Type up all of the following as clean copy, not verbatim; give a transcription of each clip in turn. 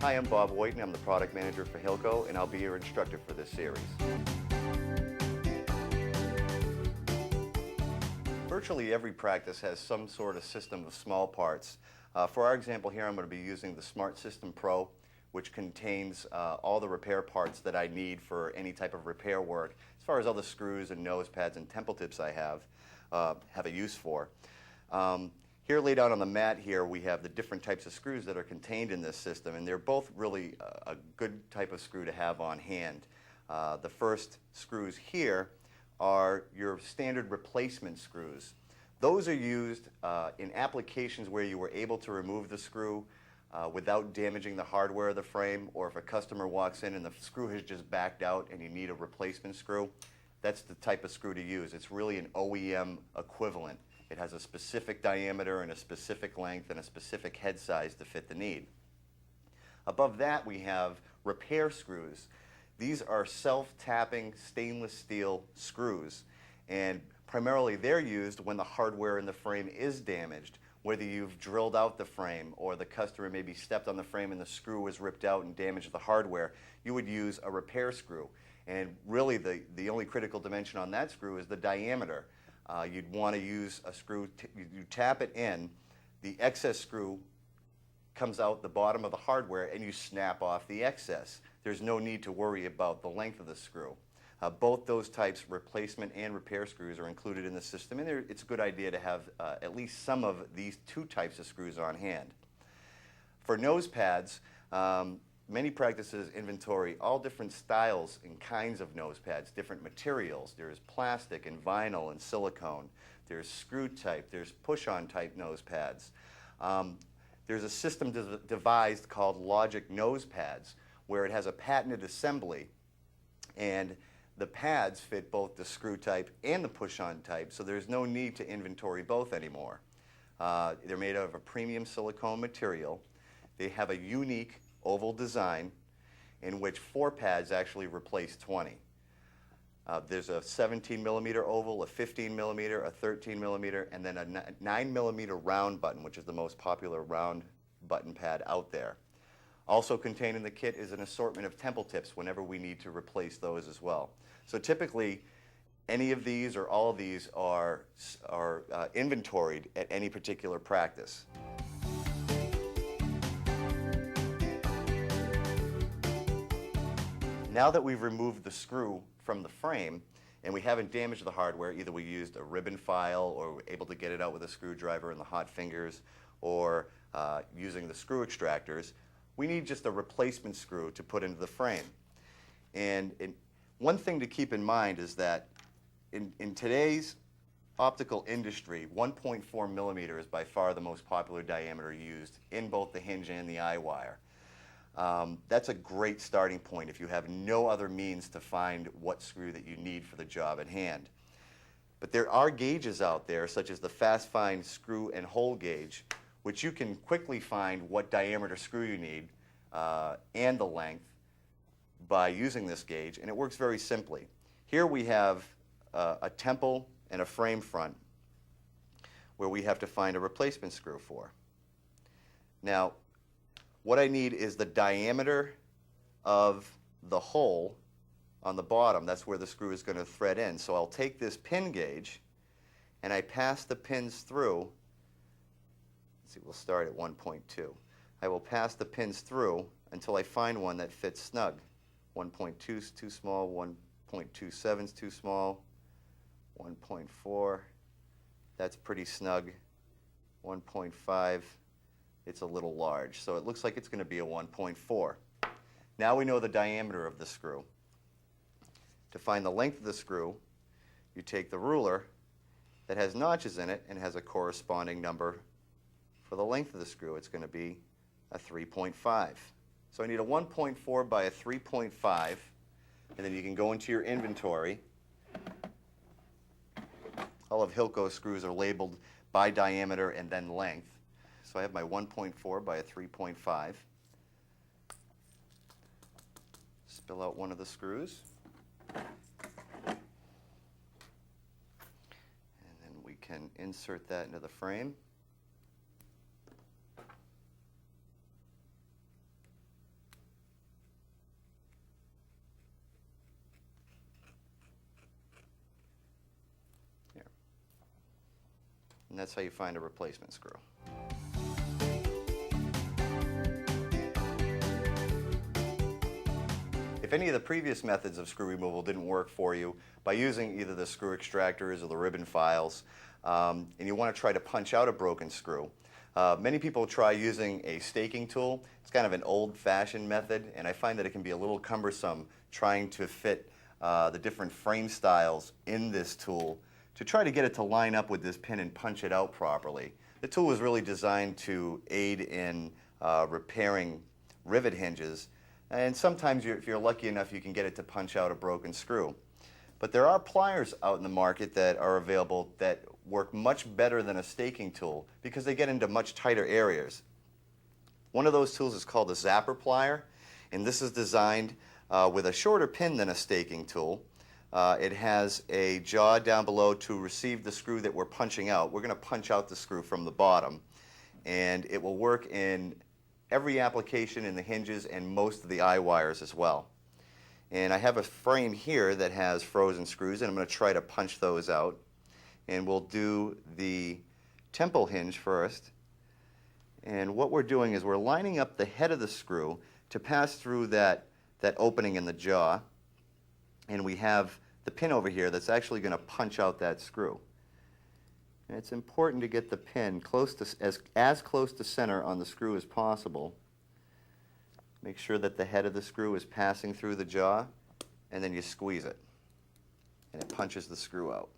Hi, I'm Bob Whiten. I'm the product manager for Hilco, and I'll be your instructor for this series. Virtually every practice has some sort of system of small parts. For our example here, I'm going to be using the Smart System Pro, which contains all the repair parts that I need for any type of repair work, as far as all the screws and nose pads and temple tips I have a use for. Here laid out on the mat here, we have the different types of screws that are contained in this system, and they're both really a good type of screw to have on hand. The first screws here are your standard replacement screws. Those are used in applications where you were able to remove the screw without damaging the hardware of the frame, or if a customer walks in and the screw has just backed out and you need a replacement screw, that's the type of screw to use. It's really an OEM equivalent. It has a specific diameter and a specific length and a specific head size to fit the need. Above that we have repair screws. These are self-tapping stainless steel screws, and primarily they're used when the hardware in the frame is damaged, whether you've drilled out the frame or the customer maybe stepped on the frame and the screw was ripped out and damaged the hardware. You would use a repair screw, and really the only critical dimension on that screw is the diameter. You'd want to use a screw, you tap it in, the excess screw comes out the bottom of the hardware and you snap off the excess. There's no need to worry about the length of the screw. Both those types, replacement and repair screws, are included in the system, and it's a good idea to have at least some of these two types of screws on hand. For nose pads, many practices inventory all different styles and kinds of nose pads, different materials. There's plastic and vinyl and silicone. There's screw type. There's push-on type nose pads. There's a system devised called Logic nose pads, where it has a patented assembly, and the pads fit both the screw type and the push-on type, so there's no need to inventory both anymore. They're made out of a premium silicone material. They have a unique oval design in which 4 pads actually replace 20. There's a 17 millimeter oval, a 15 millimeter, a 13 millimeter, and then a 9 millimeter round button, which is the most popular round button pad out there. Also contained in the kit is an assortment of temple tips whenever we need to replace those as well. So typically, any of these or all of these are inventoried at any particular practice. Now that we've removed the screw from the frame and we haven't damaged the hardware, either we used a ribbon file or were able to get it out with a screwdriver and the hot fingers, or using the screw extractors, we need just a replacement screw to put into the frame. And one thing to keep in mind is that in today's optical industry, 1.4 millimeter is by far the most popular diameter used in both the hinge and the Eyewear. That's a great starting point if you have no other means to find what screw that you need for the job at hand. But there are gauges out there, such as the Fast Find screw and hole gauge, which you can quickly find what diameter screw you need and the length by using this gauge, and it works very simply. Here we have a temple and a frame front where we have to find a replacement screw for. Now, what I need is the diameter of the hole on the bottom. That's where the screw is going to thread in. So I'll take this pin gauge and I pass the pins through. Let's see, we'll start at 1.2. I will pass the pins through until I find one that fits snug. 1.2 is too small, 1.27 is too small, 1.4, that's pretty snug, 1.5, it's a little large. So it looks like it's going to be a 1.4. Now we know the diameter of the screw. To find the length of the screw, you take the ruler that has notches in it and has a corresponding number for the length of the screw. It's going to be a 3.5. So I need a 1.4 by a 3.5, and then you can go into your inventory. All of Hilco's screws are labeled by diameter and then length. So I have my 1.4 by a 3.5. Spill out one of the screws. And then we can insert that into the frame. And that's how you find a replacement screw. If any of the previous methods of screw removal didn't work for you, by using either the screw extractors or the ribbon files, and you want to try to punch out a broken screw, many people try using a staking tool. It's kind of an old-fashioned method, and I find that it can be a little cumbersome trying to fit the different frame styles in this tool to try to get it to line up with this pin and punch it out properly. The tool was really designed to aid in repairing rivet hinges, and sometimes if you're lucky enough you can get it to punch out a broken screw. But there are pliers out in the market that are available that work much better than a staking tool because they get into much tighter areas. One of those tools is called a zapper plier, and this is designed with a shorter pin than a staking tool. It has a jaw down below to receive the screw that we're punching out. We're going to punch out the screw from the bottom, and it will work in every application in the hinges and most of the eye wires as well. And I have a frame here that has frozen screws, and I'm going to try to punch those out. And we'll do the temple hinge first. And what we're doing is we're lining up the head of the screw to pass through that opening in the jaw. And we have the pin over here that's actually going to punch out that screw. And it's important to get the pin close to, as close to center on the screw as possible. Make sure that the head of the screw is passing through the jaw, and then you squeeze it, and it punches the screw out.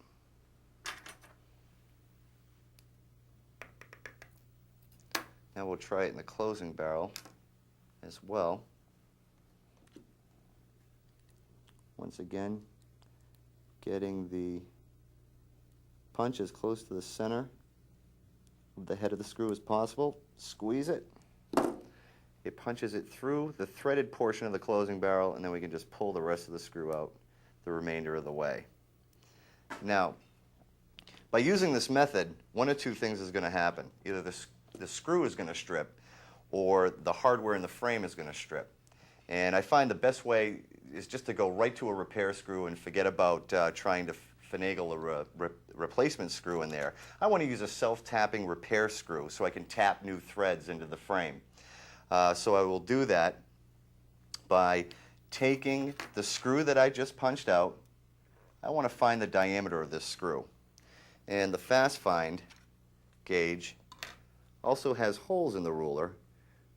Now we'll try it in the closing barrel as well. Once again, getting the punch as close to the center of the head of the screw as possible. Squeeze it. It punches it through the threaded portion of the closing barrel, and then we can just pull the rest of the screw out the remainder of the way. Now, by using this method, one of two things is going to happen. Either the screw is going to strip, or the hardware in the frame is going to strip. And I find the best way is just to go right to a repair screw and forget about trying to finagle a replacement screw in there. I want to use a self-tapping repair screw so I can tap new threads into the frame. So I will do that by taking the screw that I just punched out. I want to find the diameter of this screw. And the fast find gauge also has holes in the ruler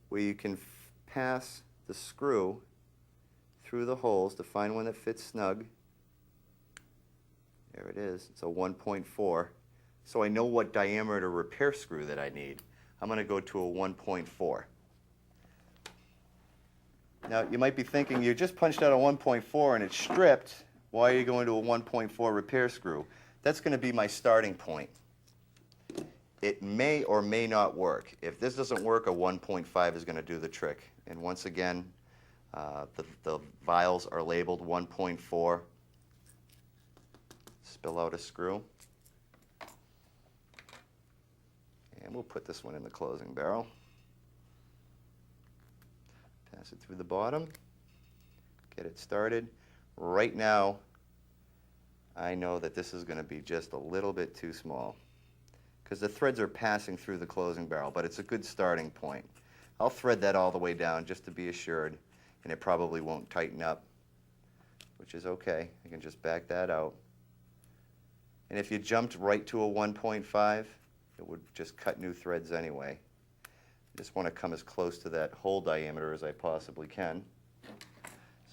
where you can pass the screw through the holes to find one that fits snug. There it is. It's a 1.4. So I know what diameter repair screw that I need. I'm going to go to a 1.4. Now, you might be thinking, you just punched out a 1.4 and it's stripped. Why are you going to a 1.4 repair screw? That's going to be my starting point. It may or may not work. If this doesn't work, a 1.5 is going to do the trick. And once again, the vials are labeled 1.4. Spill out a screw. And we'll put this one in the closing barrel. Pass it through the bottom. Get it started. Right now, I know that this is going to be just a little bit too small because the threads are passing through the closing barrel, but it's a good starting point. I'll thread that all the way down just to be assured, and it probably won't tighten up, which is okay. I can just back that out. And if you jumped right to a 1.5, it would just cut new threads anyway. I just want to come as close to that hole diameter as I possibly can.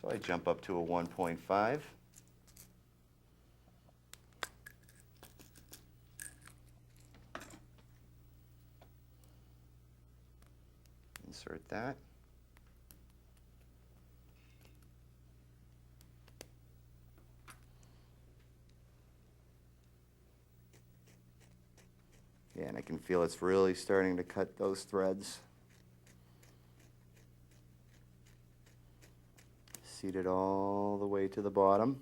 So I jump up to a 1.5. Insert that. Yeah, and I can feel it's really starting to cut those threads. Seat it all the way to the bottom.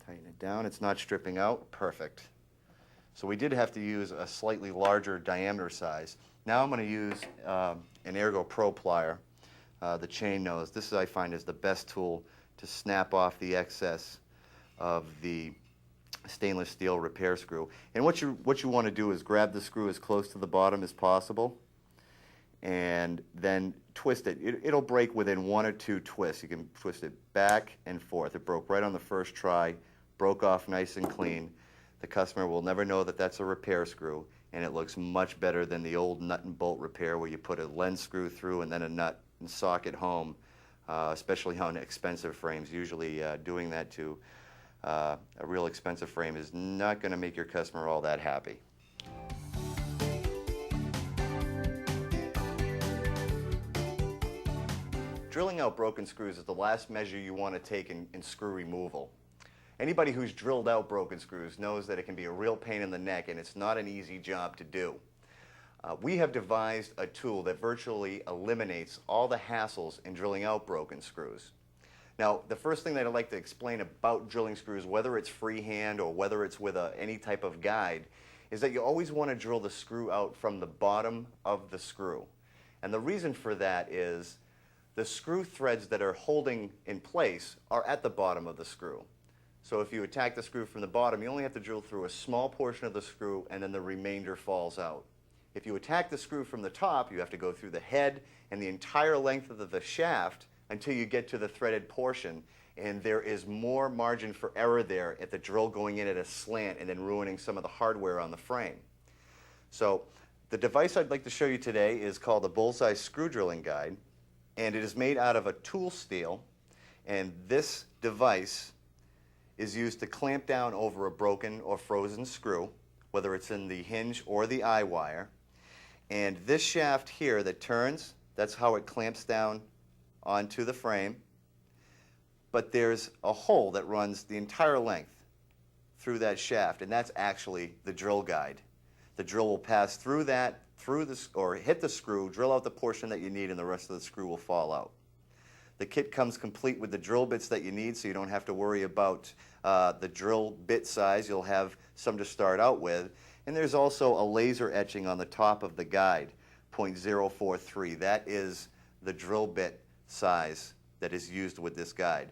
Tighten it down. It's not stripping out. Perfect. So we did have to use a slightly larger diameter size. Now I'm going to use an Ergo Pro plier, the chain nose. This I find is the best tool to snap off the excess of the stainless steel repair screw. And what you want to do is grab the screw as close to the bottom as possible and then twist it. It'll break within 1 or 2 twists. You can twist it back and forth. It broke right on the first try, broke off nice and clean. The customer will never know that that's a repair screw, and it looks much better than the old nut and bolt repair where you put a lens screw through and then a nut and socket home, especially on expensive frames. Usually doing that to a real expensive frame is not going to make your customer all that happy. Drilling out broken screws is the last measure you want to take in screw removal. Anybody who's drilled out broken screws knows that it can be a real pain in the neck, and it's not an easy job to do. We have devised a tool that virtually eliminates all the hassles in drilling out broken screws. Now, the first thing that I'd like to explain about drilling screws, whether it's freehand or whether it's with any type of guide, is that you always want to drill the screw out from the bottom of the screw. And the reason for that is the screw threads that are holding in place are at the bottom of the screw. So if you attack the screw from the bottom, you only have to drill through a small portion of the screw and then the remainder falls out. If you attack the screw from the top, you have to go through the head and the entire length of the shaft until you get to the threaded portion, and there is more margin for error there at the drill going in at a slant and then ruining some of the hardware on the frame. So the device I'd like to show you today is called the Bullseye Screw Drilling Guide, and it is made out of a tool steel, and this device is used to clamp down over a broken or frozen screw, whether it's in the hinge or the eye wire. And this shaft here that turns, that's how it clamps down onto the frame. But there's a hole that runs the entire length through that shaft, and that's actually the drill guide. The drill will pass through that, or hit the screw, drill out the portion that you need, and the rest of the screw will fall out. The kit comes complete with the drill bits that you need, so you don't have to worry about the drill bit size. You'll have some to start out with. And there's also a laser etching on the top of the guide, 0.043. That is the drill bit size that is used with this guide.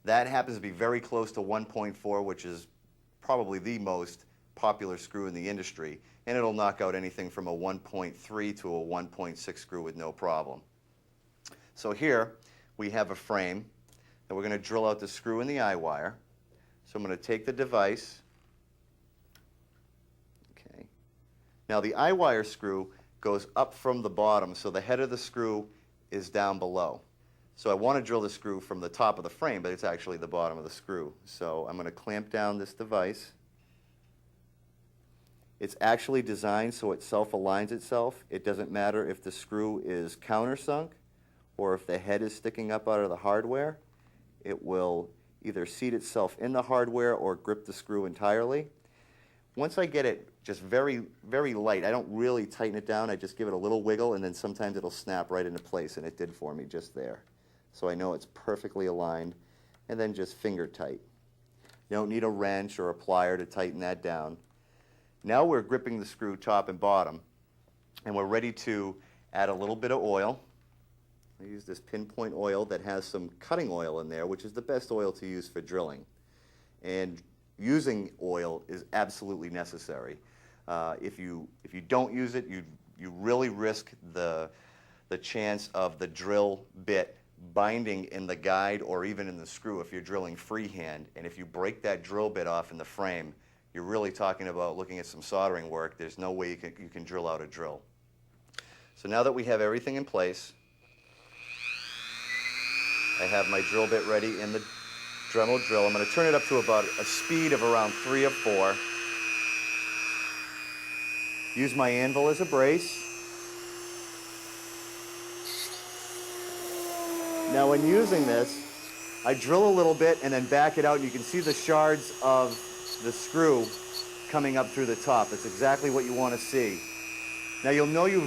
That happens to be very close to 1.4, which is probably the most popular screw in the industry, and it'll knock out anything from a 1.3 to a 1.6 screw with no problem. So here we have a frame that we're going to drill out the screw in the eye wire. So I'm going to take the device. Okay. Now the eye wire screw goes up from the bottom, so the head of the screw is down below. So I want to drill the screw from the top of the frame, but it's actually the bottom of the screw. So I'm going to clamp down this device. It's actually designed so it self-aligns itself. It doesn't matter if the screw is countersunk or if the head is sticking up out of the hardware. It will either seat itself in the hardware or grip the screw entirely. Once I get it just very, very light, I don't really tighten it down. I just give it a little wiggle, and then sometimes it'll snap right into place, and it did for me just there. So I know it's perfectly aligned, and then just finger tight. You don't need a wrench or a plier to tighten that down. Now we're gripping the screw top and bottom, and we're ready to add a little bit of oil. I use this pinpoint oil that has some cutting oil in there, which is the best oil to use for drilling. And using oil is absolutely necessary. If you don't use it, you really risk the chance of the drill bit binding in the guide or even in the screw if you're drilling freehand. And if you break that drill bit off in the frame, you're really talking about looking at some soldering work. There's no way you can drill out a drill. So now that we have everything in place, I have my drill bit ready in the Dremel drill. I'm going to turn it up to about a speed of around 3 or 4. Use my anvil as a brace. Now when using this, I drill a little bit and then back it out, and you can see the shards of the screw coming up through the top. That's exactly what you want to see. Now you'll know you've